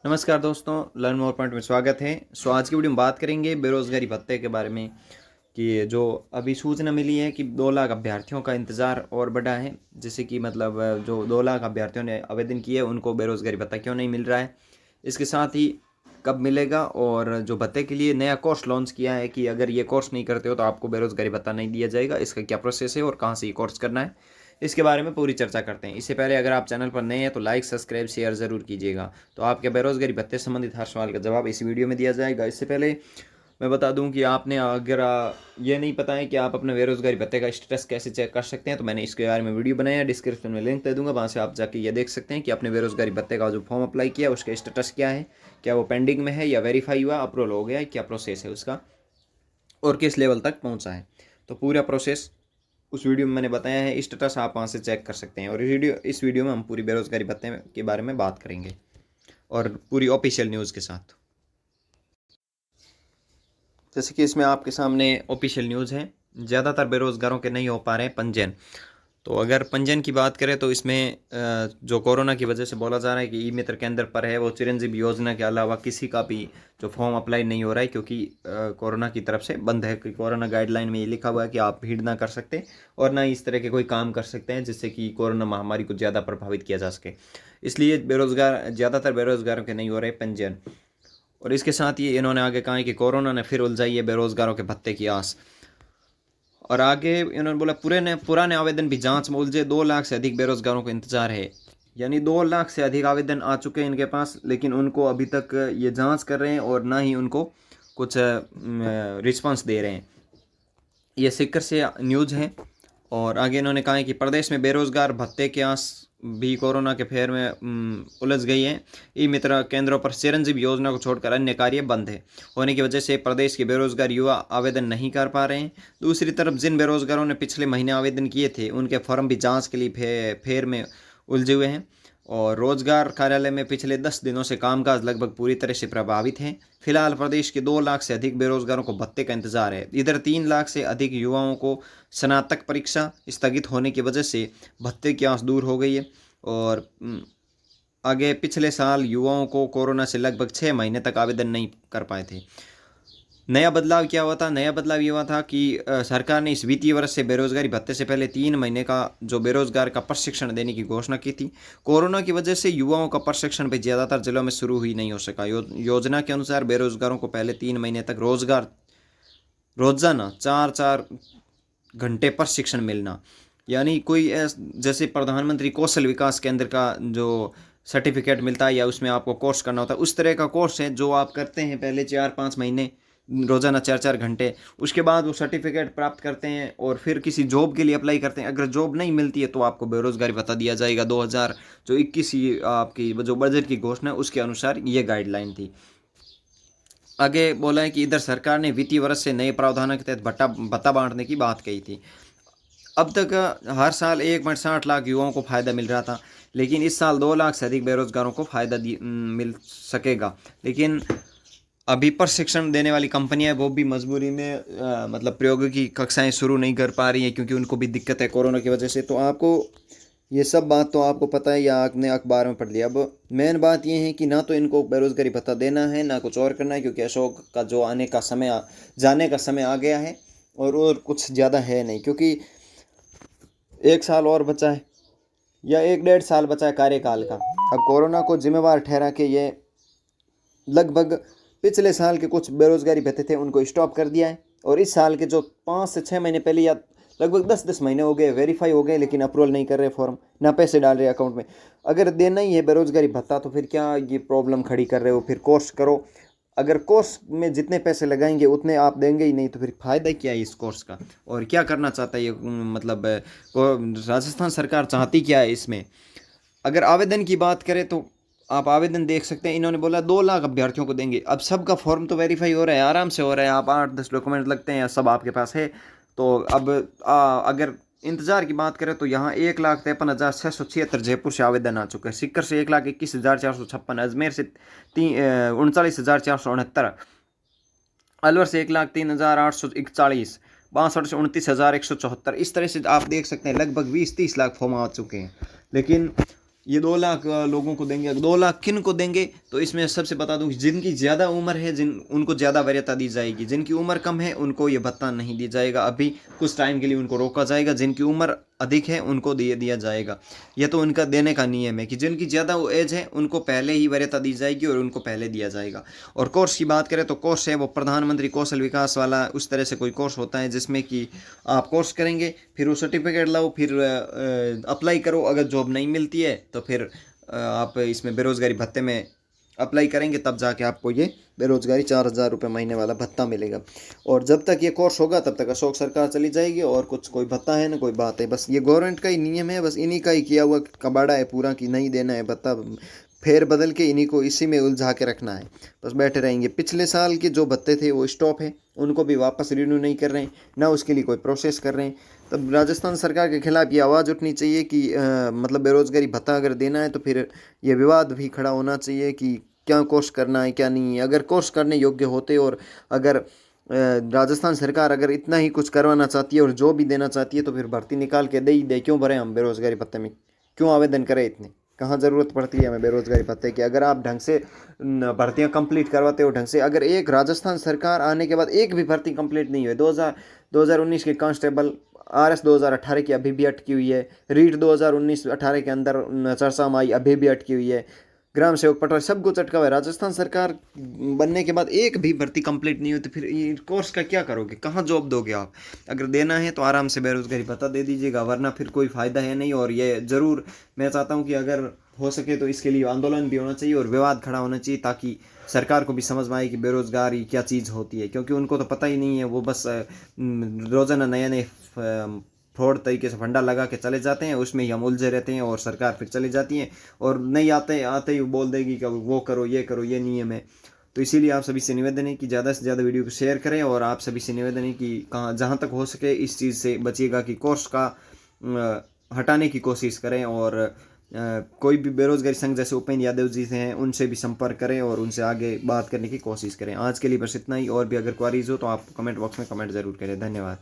नमस्कार दोस्तों, learn more point में स्वागत है। आज की वीडियो में बात करेंगे बेरोज़गारी भत्ते के बारे में कि जो अभी सूचना मिली है कि 2 लाख अभ्यर्थियों का इंतज़ार और बढ़ा है। जैसे कि मतलब जो 2 लाख अभ्यर्थियों ने आवेदन किए उनको बेरोज़गारी भत्ता क्यों नहीं मिल रहा है, इसके साथ ही कब मिलेगा, और जो भत्ते के लिए नया कोर्स लॉन्च किया है कि अगर ये कोर्स नहीं करते हो तो आपको बेरोज़गारी भत्ता नहीं दिया जाएगा, इसका क्या प्रोसेस है और कहाँ से ये कोर्स करना है, इसके बारे में पूरी चर्चा करते हैं। इससे पहले अगर आप चैनल पर नए हैं तो लाइक, सब्सक्राइब, शेयर ज़रूर कीजिएगा। तो आपके बेरोज़गारी भत्ते संबंधित हर सवाल का जवाब इस वीडियो में दिया जाएगा। इससे पहले मैं बता दूं कि आपने अगर ये नहीं पता है कि आप अपने बेरोज़गारी भत्ते का स्टेटस कैसे चेक कर सकते हैं, तो मैंने इसके बारे में वीडियो बनाया है, डिस्क्रिप्शन में लिंक दे दूंगा, वहाँ से आप जाके ये देख सकते हैं कि अपने बेरोज़गारी भत्ते का जो फॉर्म अप्लाई किया उसका स्टेटस क्या है, क्या वो पेंडिंग में है या वेरीफाई हुआ, अप्रूवल हो गया है, क्या प्रोसेस है उसका और किस लेवल तक पहुँचा है। तो पूरा प्रोसेस उस वीडियो में मैंने बताया है, स्टेटस आप वहाँ से चेक कर सकते हैं। और इस वीडियो में हम पूरी बेरोज़गारी भत्ते के बारे में बात करेंगे और पूरी ऑफिशियल न्यूज़ के साथ। जैसे कि इसमें आपके सामने ऑफिशियल न्यूज़ है, ज़्यादातर बेरोज़गारों के नहीं हो पा रहे हैं पंजीयन। तो अगर पंजीयन की बात करें तो इसमें जो कोरोना की वजह से बोला जा रहा है कि ई मित्र केंद्र पर है वो चिरंजीवी योजना के अलावा किसी का भी जो फॉर्म अप्लाई नहीं हो रहा है, क्योंकि कोरोना की तरफ से बंद है कि कोरोना गाइडलाइन में ये लिखा हुआ है कि आप भीड़ ना कर सकते और ना इस तरह के कोई काम कर सकते हैं जिससे कि कोरोना महामारी को ज़्यादा प्रभावित किया जा सके। इसलिए ज़्यादातर बेरोज़गारों के नहीं हो रहे पंजीयन। और इसके साथ ही इन्होंने आगे कहा है कि कोरोना ने फिर उलझाई है बेरोज़गारों के भत्ते की आस। और आगे इन्होंने बोला पुराने आवेदन भी जांच में उलझे, 2 लाख से अधिक बेरोजगारों को इंतजार है। यानी 2 लाख से अधिक आवेदन आ चुके हैं इनके पास, लेकिन उनको अभी तक ये जांच कर रहे हैं और ना ही उनको कुछ रिस्पांस दे रहे हैं। ये सिक्कर से न्यूज़ है। और आगे इन्होंने कहा है कि प्रदेश में बेरोजगार भत्ते की आस भी कोरोना के फेर में उलझ गई है। ई मित्र केंद्रों पर चिरंजीवी योजना को छोड़कर अन्य कार्य बंद है होने की वजह से प्रदेश के बेरोजगार युवा आवेदन नहीं कर पा रहे हैं। दूसरी तरफ जिन बेरोजगारों ने पिछले महीने आवेदन किए थे उनके फॉर्म भी जांच के लिए फेर में उलझे हुए हैं। और रोजगार कार्यालय में पिछले 10 दिनों से कामकाज लगभग पूरी तरह से प्रभावित है। फिलहाल प्रदेश के 2 लाख से अधिक बेरोजगारों को भत्ते का इंतजार है। इधर 3 लाख से अधिक युवाओं को स्नातक परीक्षा स्थगित होने की वजह से भत्ते की आस दूर हो गई है। और आगे पिछले साल युवाओं को कोरोना से लगभग 6 महीने तक आवेदन नहीं कर पाए थे। नया बदलाव क्या हुआ था? नया बदलाव ये हुआ था कि सरकार ने इस वित्तीय वर्ष से बेरोजगारी भत्ते से पहले 3 महीने का जो बेरोजगार का प्रशिक्षण देने की घोषणा की थी। कोरोना की वजह से युवाओं का प्रशिक्षण भी ज़्यादातर जिलों में शुरू ही नहीं हो सका। योजना के अनुसार बेरोजगारों को पहले 3 महीने तक रोजाना 4-4 घंटे प्रशिक्षण मिलना। यानी कोई जैसे प्रधानमंत्री कौशल विकास केंद्र का जो सर्टिफिकेट मिलता है या उसमें आपको कोर्स करना होता है, उस तरह का कोर्स है जो आप करते हैं पहले 4-5 महीने, रोज़ाना 4-4 घंटे। उसके बाद वो सर्टिफिकेट प्राप्त करते हैं और फिर किसी जॉब के लिए अप्लाई करते हैं। अगर जॉब नहीं मिलती है तो आपको बेरोज़गारी भत्ता दिया जाएगा। 2021 आपकी जो बजट की घोषणा है उसके अनुसार ये गाइडलाइन थी। आगे बोला है कि इधर सरकार ने वित्तीय वर्ष से नए प्रावधानों के तहत भत्ता बांटने की बात कही थी। अब तक हर साल 1.60 लाख युवाओं को फ़ायदा मिल रहा था, लेकिन इस साल 2 लाख से अधिक बेरोजगारों को फ़ायदा मिल सकेगा। लेकिन अभी प्रशिक्षण देने वाली कंपनियां वो भी मजबूरी में मतलब प्रौद्योगिकी कक्षाएं शुरू नहीं कर पा रही हैं, क्योंकि उनको भी दिक्कत है कोरोना की वजह से। तो आपको ये सब बात तो आपको पता है या आपने अखबार में पढ़ लिया। अब मेन बात ये है कि ना तो इनको बेरोज़गारी भत्ता देना है ना कुछ और करना है, क्योंकि अशोक का जो जाने का समय आ गया है और कुछ ज़्यादा है नहीं, क्योंकि 1 साल और बचा है या 1-1.5 साल बचा है कार्यकाल का। अब कोरोना को जिम्मेवार ठहरा के ये लगभग पिछले साल के कुछ बेरोजगारी भत्ते थे उनको स्टॉप कर दिया है। और इस साल के जो 5 से 6 महीने पहले या लगभग 10-10 महीने हो गए वेरीफाई हो गए, लेकिन अप्रूवल नहीं कर रहे फॉर्म, ना पैसे डाल रहे अकाउंट में। अगर देना ही है बेरोजगारी भत्ता तो फिर क्या ये प्रॉब्लम खड़ी कर रहे हो? फिर कोर्स करो। अगर कोर्स में जितने पैसे लगाएंगे उतने आप देंगे ही नहीं तो फिर फ़ायदा क्या है इस कोर्स का? और क्या करना चाहता है ये मतलब राजस्थान सरकार चाहती क्या है इसमें? अगर आवेदन की बात करें तो आप आवेदन देख सकते हैं। इन्होंने बोला 2 लाख अभ्यर्थियों को देंगे। अब सबका फॉर्म तो वेरीफाई हो रहा है, आराम से हो रहा है। आप 8-10 डॉक्यूमेंट लगते हैं, सब आपके पास है। तो अब अगर इंतज़ार की बात करें तो यहाँ 1,53,676 जयपुर से आवेदन आ चुके हैं। सीकर से 1,21,456, अजमेर से 39,469, अलवर से 1,03,841, बांसवाड़ा से 29,174। इस तरह से आप देख सकते हैं लगभग 20-30 लाख फॉर्म आ चुके हैं। लेकिन ये 2 लाख लोगों को देंगे। 2 लाख किन को देंगे? तो इसमें सबसे बता दूं कि जिनकी ज़्यादा उम्र है, उनको ज़्यादा वरीयता दी जाएगी। जिनकी उम्र कम है उनको ये भत्ता नहीं दिया जाएगा। अभी कुछ टाइम के लिए उनको रोका जाएगा। जिनकी उम्र अधिक है उनको दिया जाएगा। यह तो उनका देने का नियम है कि जिनकी ज़्यादा एज है उनको पहले ही वरीयता दी जाएगी और उनको पहले दिया जाएगा। और कोर्स की बात करें तो कोर्स है वो प्रधानमंत्री कौशल विकास वाला, उस तरह से कोई कोर्स होता है जिसमें कि आप कोर्स करेंगे, फिर वो सर्टिफिकेट लाओ, फिर अप्लाई करो। अगर जॉब नहीं मिलती है तो फिर आप इसमें बेरोज़गारी भत्ते में अप्लाई करेंगे, तब जाके आपको ये बेरोज़गारी 4,000 रुपये महीने वाला भत्ता मिलेगा। और जब तक ये कोर्स होगा तब तक अशोक सरकार चली जाएगी और कुछ कोई भत्ता है ना कोई बात है। बस ये गवर्नमेंट का ही नियम है, बस इन्हीं का ही किया हुआ कबाड़ा है पूरा कि नहीं देना है भत्ता, फेर बदल के इन्हीं को इसी में उलझा के रखना है, बस बैठे रहेंगे। पिछले साल के जो भत्ते थे वो स्टॉप है, उनको भी वापस रिन्यू नहीं कर रहे हैं, ना उसके लिए कोई प्रोसेस कर रहे हैं। तब राजस्थान सरकार के खिलाफ ये आवाज़ उठनी चाहिए कि मतलब बेरोज़गारी भत्ता अगर देना है तो फिर ये विवाद भी खड़ा होना चाहिए कि क्या कोर्स करना है क्या नहीं है। अगर कोर्स करने योग्य होते और अगर राजस्थान सरकार अगर इतना ही कुछ करवाना चाहती है और जो भी देना चाहती है तो फिर भर्ती निकाल के दे ही दे। क्यों भरें हम बेरोज़गारी भत्ते में, क्यों आवेदन करें इतने, कहाँ ज़रूरत पड़ती है हमें बेरोज़गारी भत्ते की। अगर आप ढंग से भर्तियाँ कंप्लीट करवाते हो ढंग से, अगर एक राजस्थान सरकार आने के बाद एक भी भर्ती कंप्लीट नहीं हुई, 2019 के कांस्टेबल, RS 2018 की अभी भी अटकी हुई है, रीट 2019-18 के अंदर चर्चा में आई अभी भी अटकी हुई है, ग्राम सेवक पटवारी सब कुछ अटका हुआ है। राजस्थान सरकार बनने के बाद एक भी भर्ती कंप्लीट नहीं हुई तो फिर ये कोर्स का क्या करोगे, कहाँ जॉब दोगे आप? अगर देना है तो आराम से बेरोज़गारी भत्ता दे दीजिएगा, वरना फिर कोई फ़ायदा है नहीं। और ये ज़रूर मैं चाहता हूँ कि अगर हो सके तो इसके लिए आंदोलन भी होना चाहिए और विवाद खड़ा होना चाहिए, ताकि सरकार को भी समझ में आए कि बेरोज़गारी क्या चीज़ होती है। क्योंकि उनको तो पता ही नहीं है, वो बस रोज़ाना नए नए फ्रॉड तरीके से फंडा लगा के चले जाते हैं, उसमें ही हम उलझे रहते हैं और सरकार फिर चली जाती है और नहीं आते आते ही बोल देगी कि वो करो ये नियम है। तो इसीलिए आप सभी से निवेदन है कि ज़्यादा से ज़्यादा वीडियो को शेयर करें और आप सभी से निवेदन है कि जहाँ तक हो सके इस चीज़ से बचिएगा कि कोर्स का हटाने की कोशिश करें। और कोई भी बेरोज़गारी संघ जैसे उपेंद्र यादव जी से हैं उनसे भी संपर्क करें और उनसे आगे बात करने की कोशिश करें। आज के लिए बस इतना ही, और भी अगर क्वारीज हो तो आप कमेंट बॉक्स में कमेंट ज़रूर करें। धन्यवाद।